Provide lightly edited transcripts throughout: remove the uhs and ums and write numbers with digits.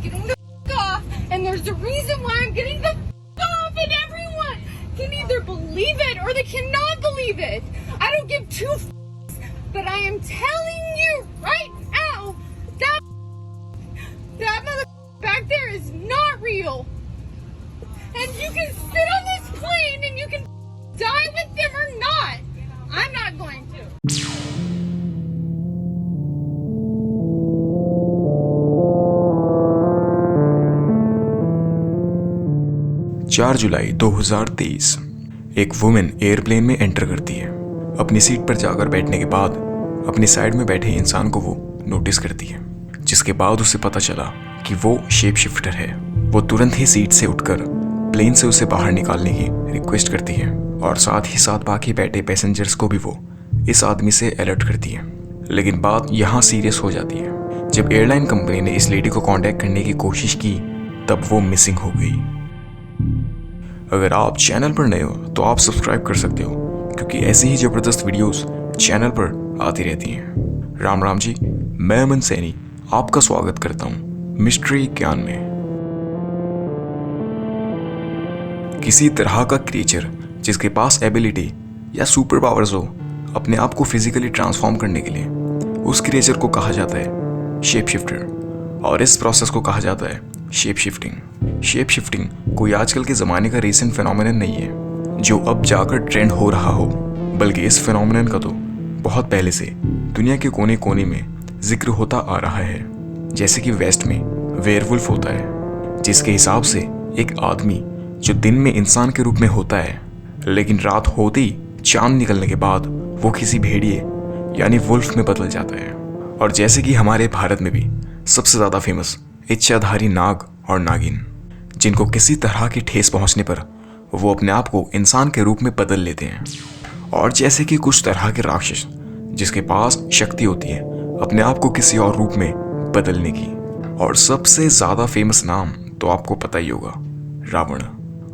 getting the off, and there's a reason why I'm getting the off, and everyone can either believe it or they cannot believe it. I don't give two but I am telling you right now that mother back there is not real. And you can sit on this plane and you can die with them or not. I'm not going to. 4 जुलाई 2023 एक women airplane में enter करती है। अपनी seat पर जाकर बैठने के बाद अपनी साइड में बैठे इंसान को वो नोटिस करती है, जिसके बाद उसे पता चला कि वो शेप शिफ्टर है। वो तुरंत ही सीट से उठकर प्लेन से उसे बाहर निकालने की रिक्वेस्ट करती है और साथ ही साथ बाकी बैठे पैसेंजर्स को भी वो इस आदमी से अलर्ट करती है। लेकिन बात यहाँ सीरियस हो जाती है। जब एयरलाइन कंपनी ने इस लेडी को कांटेक्ट करने की कोशिश की तब वो मिसिंग हो गई। अगर आप चैनल पर नए हो तो आप सब्सक्राइब कर सकते हो, क्योंकि ऐसी ही जबरदस्त वीडियोस चैनल पर आती रहती हैं। राम राम जी, मैं अमन सैनी आपका स्वागत करता हूँ मिस्ट्री ज्ञान में। किसी तरह का क्रिएचर जिसके पास एबिलिटी या सुपर पावर्स हो अपने आप को फिजिकली ट्रांसफॉर्म करने के लिए, उस क्रिएचर को कहा जाता है शेप शिफ्टर, और इस प्रोसेस को कहा जाता है शेप शिफ्टिंग। शेप शिफ्टिंग कोई आजकल के ज़माने का रीसेंट फिनोमिनन नहीं है जो अब जाकर ट्रेंड हो रहा हो, बल्कि इस फिनोमिनन का तो बहुत पहले से दुनिया के कोने कोने में जिक्र होता आ रहा है। जैसे कि वेस्ट में वेयरवुल्फ होता है, जिसके हिसाब से एक आदमी जो दिन में इंसान के रूप में होता है, लेकिन रात होते ही चांद निकलने के बाद वो किसी भेड़िए यानी वुल्फ में बदल जाता है। और जैसे कि हमारे भारत में भी सबसे ज़्यादा फेमस इच्छाधारी नाग और नागिन, जिनको किसी तरह की ठेस पहुंचने पर वो अपने आप को इंसान के रूप में बदल लेते हैं। और जैसे कि कुछ तरह के राक्षस जिसके पास शक्ति होती है अपने आप को किसी और रूप में बदलने की। और सबसे ज़्यादा फेमस नाम तो आपको पता ही होगा, रावण।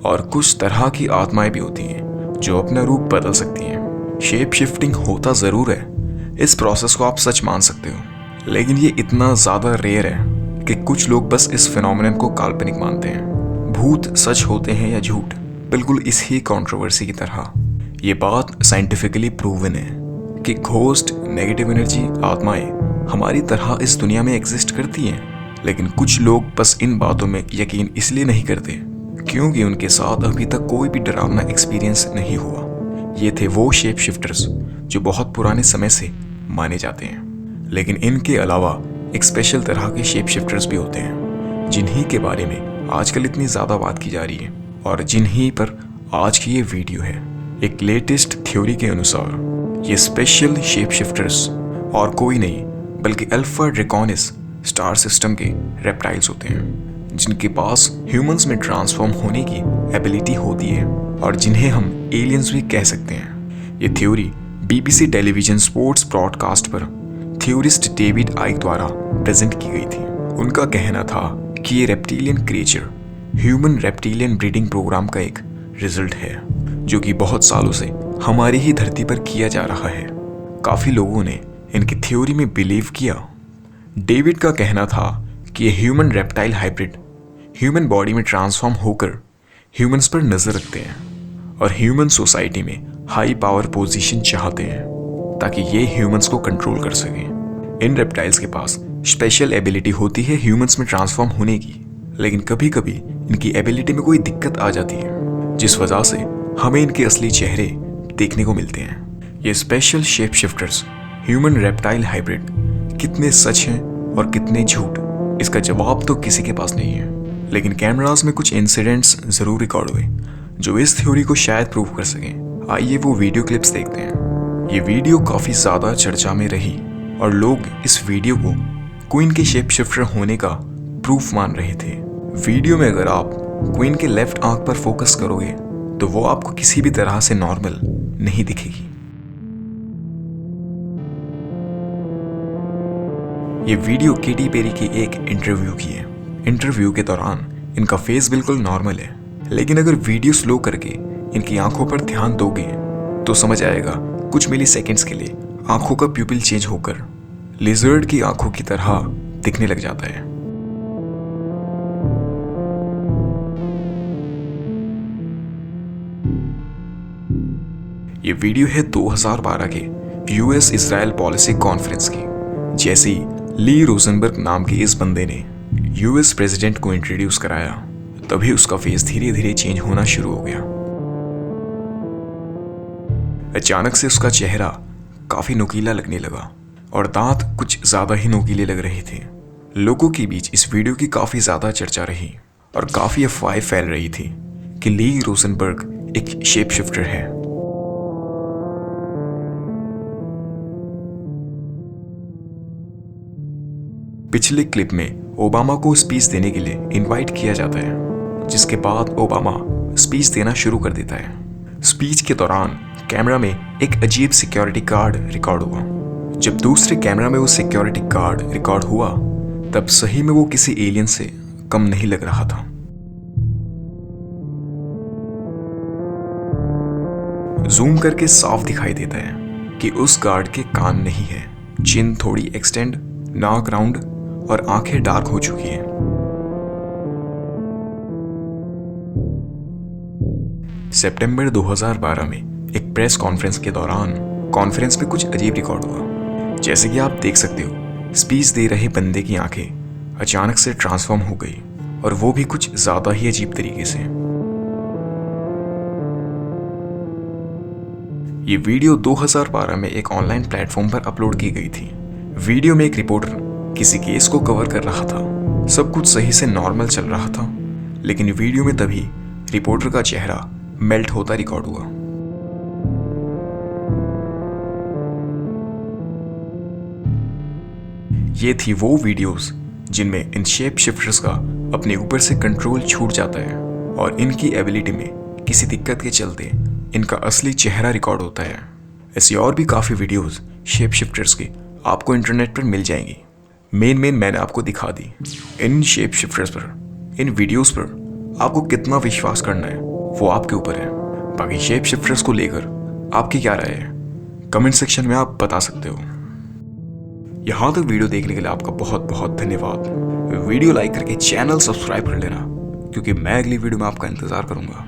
और कुछ तरह की आत्माएं भी होती हैं जो अपना रूप बदल सकती हैं। शेप शिफ्टिंग होता ज़रूर है, इस प्रोसेस को आप सच मान सकते हो, लेकिन ये इतना ज़्यादा रेयर है कि कुछ लोग बस इस फिनोमिनन को काल्पनिक मानते हैं। भूत सच होते हैं या झूठ, बिल्कुल इसी कंट्रोवर्सी की तरह ये बात साइंटिफिकली प्रूवन है कि घोस्ट, नेगेटिव एनर्जी, आत्माएं हमारी तरह इस दुनिया में एग्जिस्ट करती हैं। लेकिन कुछ लोग बस इन बातों में यकीन इसलिए नहीं करते क्योंकि उनके साथ अभी तक कोई भी डरावना एक्सपीरियंस नहीं हुआ। ये थे वो शेप शिफ्टर्स जो बहुत पुराने समय से माने जाते हैं। लेकिन इनके अलावा एक स्पेशल तरह के शेप शिफ्टर्स भी होते हैं जिन्हीं के बारे में आजकल इतनी ज़्यादा बात की जा रही है और जिन्हीं पर आज की ये वीडियो है। एक लेटेस्ट थ्योरी के अनुसार ये स्पेशल शेप शिफ्टर्स और कोई नहीं बल्कि अल्फा ड्रैकोनिस स्टार सिस्टम के रेप्टाइल्स होते हैं, जिनके पास ह्यूमंस में ट्रांसफॉर्म होने की एबिलिटी होती है और जिन्हें हम एलियंस भी कह सकते हैं। ये theory BBC television sports broadcast पर थ्योरिस्ट डेविड आइक द्वारा प्रेजेंट की गई थी। उनका कहना था कि ये reptilian creature human reptilian breeding programme का एक रिजल्ट है जो कि बहुत सालों से हमारी ही धरती पर किया जा रहा है। काफ़ी लोगों ने इनकी थ्योरी में बिलीव किया। डेविड का कहना था कि ये human reptile hybrid human body में ट्रांसफॉर्म होकर ह्यूमंस पर नज़र रखते हैं और ह्यूमन सोसाइटी में हाई पावर पोजीशन चाहते हैं ताकि ये ह्यूमंस को कंट्रोल कर सकें। इन रेप्टाइल्स के पास स्पेशल एबिलिटी होती है ह्यूमंस में ट्रांसफॉर्म होने की, लेकिन कभी कभी इनकी एबिलिटी में कोई दिक्कत आ जाती है जिस वजह से हमें इनके असली चेहरे देखने को मिलते हैं। ये special shape shifters human reptile hybrid कितने सच हैं और कितने झूठ, इसका जवाब तो किसी के पास नहीं है। लेकिन कैमरास में कुछ इंसिडेंट्स ज़रूर रिकॉर्ड हुए जो इस थ्योरी को शायद प्रूव कर सकें। आइए वो वीडियो क्लिप्स देखते हैं। ये वीडियो काफ़ी ज़्यादा चर्चा में रही और लोग इस वीडियो को क्वीन के शेप शिफ्टर होने का प्रूफ मान रहे थे। वीडियो में अगर आप क्वीन के लेफ्ट आंख पर फोकस करोगे तो वो आपको किसी भी तरह से नॉर्मल नहीं दिखेगी। ये वीडियो केटी पेरी की एक इंटरव्यू की है। इंटरव्यू के दौरान इनका फेस बिल्कुल नॉर्मल है, लेकिन अगर वीडियो स्लो करके इनकी आंखों पर ध्यान दोगे तो समझ आएगा कुछ मिली सेकेंड्स के लिए आंखों का प्यूपिल चेंज होकर लिजर्ड की आंखों की तरह दिखने लग जाता है। ये वीडियो है 2012 के यूएस इजराइल पॉलिसी कॉन्फ्रेंस की। जैसे ही ली रोजनबर्ग नाम के इस बंदे ने यूएस प्रेसिडेंट को इंट्रोड्यूस कराया, तभी उसका फेस धीरे धीरे चेंज होना शुरू हो गया। अचानक से उसका चेहरा काफी नुकीला लगने लगा और दांत कुछ ज्यादा ही नुकीले लग रहे थे। लोगों के बीच इस वीडियो की काफी ज्यादा चर्चा रही और काफी अफवाहें फैल रही थी कि ली रोजनबर्ग एक शेप शिफ्टर है। पिछले क्लिप में ओबामा को स्पीच देने के लिए इनवाइट किया जाता है, जिसके बाद ओबामा स्पीच देना शुरू कर देता है। स्पीच के दौरान कैमरा में एक अजीब सिक्योरिटी गार्ड रिकॉर्ड हुआ। जब दूसरे कैमरा में वो सिक्योरिटी गार्ड रिकॉर्ड हुआ, तब सही में वो किसी एलियन से कम नहीं लग रहा था। जूम करके साफ दिखाई देता है कि उस गार्ड के कान नहीं है, चिन थोड़ी एक्सटेंड, नाक राउंड और आंखें डार्क हो चुकी हैं। सितंबर 2012 में एक प्रेस कॉन्फ्रेंस के दौरान कॉन्फ्रेंस में कुछ अजीब रिकॉर्ड हुआ। जैसे कि आप देख सकते हो, स्पीच दे रहे बंदे की आंखें अचानक से ट्रांसफॉर्म हो गई और वो भी कुछ ज्यादा ही अजीब तरीके से। ये वीडियो 2012 में एक ऑनलाइन प्लेटफॉर्म पर अपलोड की गई थी। वीडियो में एक रिपोर्टर किसी केस को कवर कर रहा था। सब कुछ सही से नॉर्मल चल रहा था, लेकिन वीडियो में तभी रिपोर्टर का चेहरा मेल्ट होता रिकॉर्ड हुआ। ये थी वो वीडियोस जिनमें इन शेप शिफ्टर्स का अपने ऊपर से कंट्रोल छूट जाता है और इनकी एबिलिटी में किसी दिक्कत के चलते इनका असली चेहरा रिकॉर्ड होता है। ऐसी और भी काफ़ी वीडियोस शेप शिफ्टर्स की आपको इंटरनेट पर मिल जाएंगी। मेन मैंने आपको दिखा दी। इन शेप शिफ्टर्स पर, इन वीडियोस पर आपको कितना विश्वास करना है वो आपके ऊपर है। बाकी शेप शिफ्टर्स को लेकर आपकी क्या राय है, कमेंट सेक्शन में आप बता सकते हो। यहाँ तक वीडियो देखने के लिए आपका बहुत बहुत धन्यवाद। वीडियो लाइक करके चैनल सब्सक्राइब कर लेना, क्योंकि मैं अगली वीडियो में आपका इंतजार करूंगा।